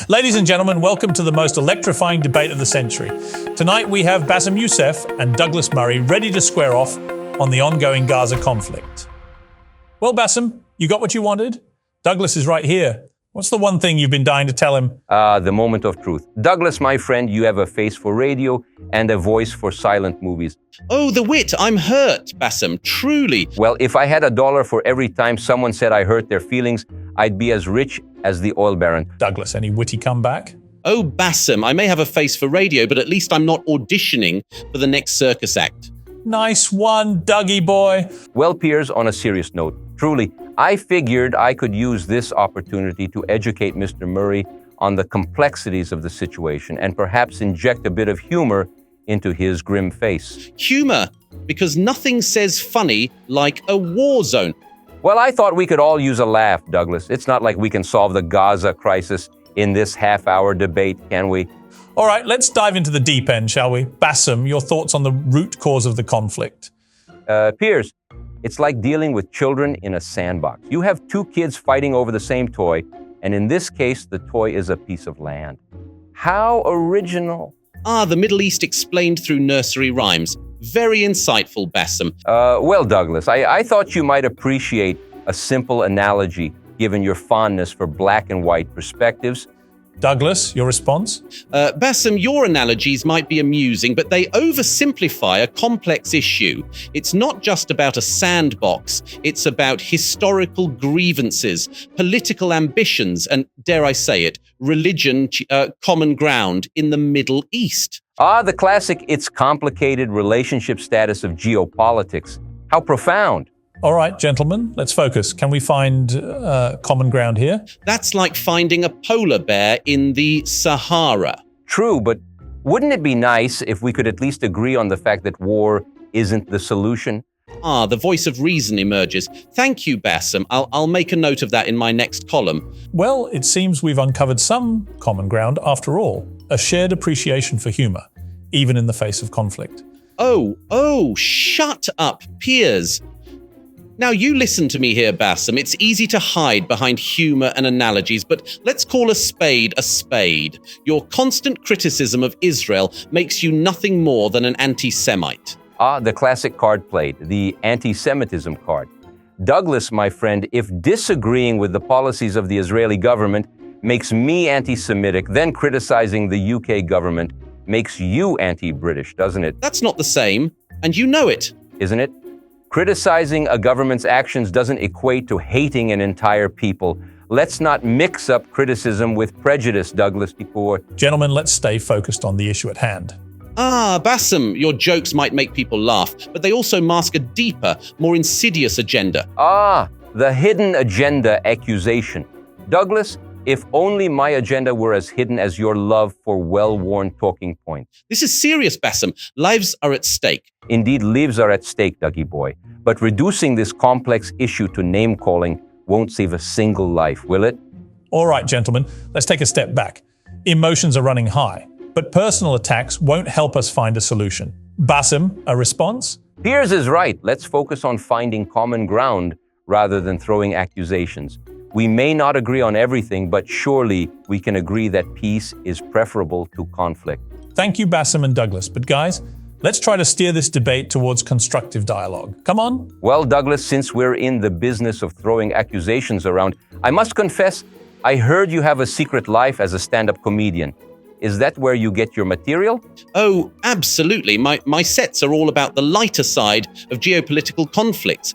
Ladies and gentlemen, welcome to the most electrifying debate of the century. Tonight we have Bassem Youssef and Douglas Murray ready to square off on the ongoing Gaza conflict. Well, Bassem, you got what you wanted? Douglas is right here. What's the one thing you've been dying to tell him? The moment of truth. Douglas, my friend, you have a face for radio and a voice for silent movies. Oh, the wit, I'm hurt, Bassem, truly. Well, if I had $1 for every time someone said I hurt their feelings, I'd be as rich as the oil baron. Douglas, any witty comeback? Oh, Bassem, I may have a face for radio, but at least I'm not auditioning for the next circus act. Nice one, Dougie boy. Well, Piers, on a serious note, truly, I figured I could use this opportunity to educate Mr. Murray on the complexities of the situation and perhaps inject a bit of humor into his grim face. Humor, because nothing says funny like a war zone. Well, I thought we could all use a laugh, Douglas. It's not like we can solve the Gaza crisis in this half-hour debate, can we? All right, let's dive into the deep end, shall we? Bassem, your thoughts on the root cause of the conflict? Piers, it's like dealing with children in a sandbox. You have two kids fighting over the same toy, and in this case, the toy is a piece of land. How original. The Middle East explained through nursery rhymes. Very insightful, Bassem. Well, Douglas, I thought you might appreciate a simple analogy given your fondness for black and white perspectives. Douglas, your response? Bassem, your analogies might be amusing, but they oversimplify a complex issue. It's not just about a sandbox. It's about historical grievances, political ambitions, and, dare I say it, religion, common ground in the Middle East. The classic "it's complicated" relationship status of geopolitics. How profound. All right, gentlemen, let's focus. Can we find common ground here? That's like finding a polar bear in the Sahara. True, but wouldn't it be nice if we could at least agree on the fact that war isn't the solution? The voice of reason emerges. Thank you, Bassem. I'll make a note of that in my next column. Well, it seems we've uncovered some common ground after all. A shared appreciation for humor, even in the face of conflict. Oh, shut up, Piers. Now, you listen to me here, Bassem. It's easy to hide behind humor and analogies, but let's call a spade a spade. Your constant criticism of Israel makes you nothing more than an anti-Semite. The classic card played, the anti-Semitism card. Douglas, my friend, if disagreeing with the policies of the Israeli government makes me anti-Semitic, then criticizing the UK government makes you anti-British, doesn't it? That's not the same, and you know it. Isn't it? Criticizing a government's actions doesn't equate to hating an entire people. Let's not mix up criticism with prejudice, Douglas DePore. Gentlemen, let's stay focused on the issue at hand. Bassem, your jokes might make people laugh, but they also mask a deeper, more insidious agenda. The hidden agenda accusation. Douglas, if only my agenda were as hidden as your love for well-worn talking points. This is serious, Bassem. Lives are at stake. Indeed, lives are at stake, Dougie boy. But reducing this complex issue to name-calling won't save a single life, will it? All right, gentlemen, let's take a step back. Emotions are running high, but personal attacks won't help us find a solution. Bassem, a response? Piers is right. Let's focus on finding common ground rather than throwing accusations. We may not agree on everything, but surely we can agree that peace is preferable to conflict. Thank you, Bassem and Douglas. But guys, let's try to steer this debate towards constructive dialogue. Come on. Well, Douglas, since we're in the business of throwing accusations around, I must confess, I heard you have a secret life as a stand-up comedian. Is that where you get your material? Oh, absolutely. My sets are all about the lighter side of geopolitical conflicts.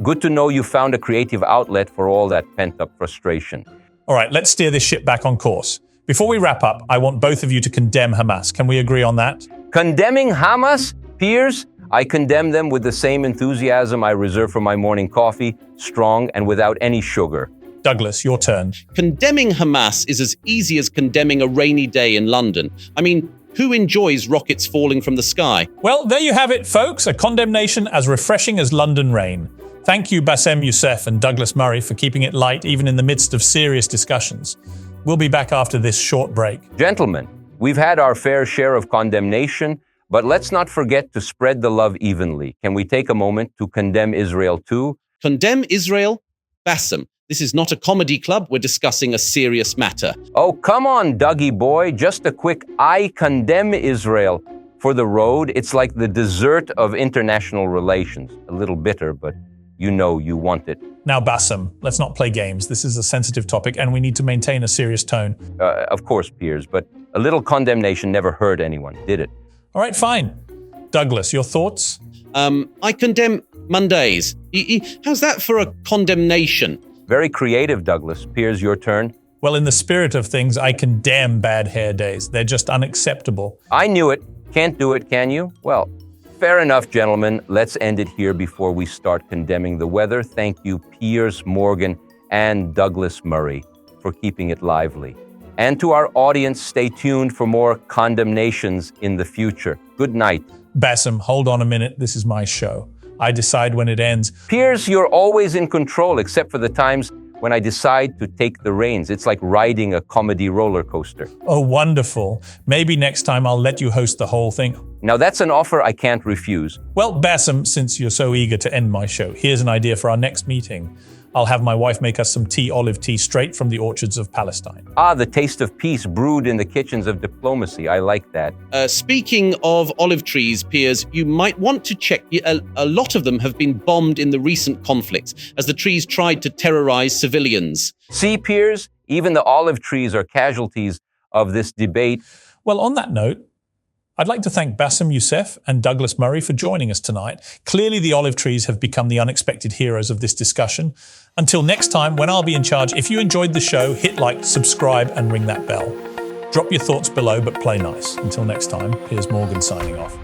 Good to know you found a creative outlet for all that pent-up frustration. All right, let's steer this ship back on course. Before we wrap up, I want both of you to condemn Hamas. Can we agree on that? Condemning Hamas? Piers? I condemn them with the same enthusiasm I reserve for my morning coffee, strong and without any sugar. Douglas, your turn. Condemning Hamas is as easy as condemning a rainy day in London. I mean, who enjoys rockets falling from the sky? Well, there you have it, folks. A condemnation as refreshing as London rain. Thank you, Bassem Youssef and Douglas Murray, for keeping it light even in the midst of serious discussions. We'll be back after this short break. Gentlemen, we've had our fair share of condemnation, but let's not forget to spread the love evenly. Can we take a moment to condemn Israel too? Condemn Israel? Bassem, This is not a comedy club. We're discussing a serious matter. Oh, come on, Dougie boy. Just a quick I condemn Israel for the road. It's like the dessert of international relations. A little bitter, but you know you want it. Now, Bassem, let's not play games. This is a sensitive topic and we need to maintain a serious tone. Of course, Piers, but a little condemnation never hurt anyone, did it? All right, fine. Douglas, your thoughts? I condemn Mondays. How's that for a condemnation? Very creative, Douglas. Piers, your turn. Well, in the spirit of things, I condemn bad hair days. They're just unacceptable. I knew it. Can't do it, can you? Well, fair enough, gentlemen. Let's end it here before we start condemning the weather. Thank you, Piers Morgan and Douglas Murray, for keeping it lively. And to our audience, stay tuned for more condemnations in the future. Good night. Bassem, hold on a minute. This is my show. I decide when it ends. Piers, you're always in control, except for the times when I decide to take the reins. It's like riding a comedy roller coaster. Oh, wonderful. Maybe next time I'll let you host the whole thing. Now, that's an offer I can't refuse. Well, Bassem, since you're so eager to end my show, here's an idea for our next meeting. I'll have my wife make us some olive tea straight from the orchards of Palestine. Ah, the taste of peace brewed in the kitchens of diplomacy. I like that. Speaking of olive trees, Piers, you might want to check. A lot of them have been bombed in the recent conflicts as the trees tried to terrorize civilians. See, Piers, even the olive trees are casualties of this debate. Well, on that note, I'd like to thank Bassem Youssef and Douglas Murray for joining us tonight. Clearly, the olive trees have become the unexpected heroes of this discussion. Until next time, when I'll be in charge, if you enjoyed the show, hit like, subscribe, and ring that bell. Drop your thoughts below, but play nice. Until next time, Piers Morgan signing off.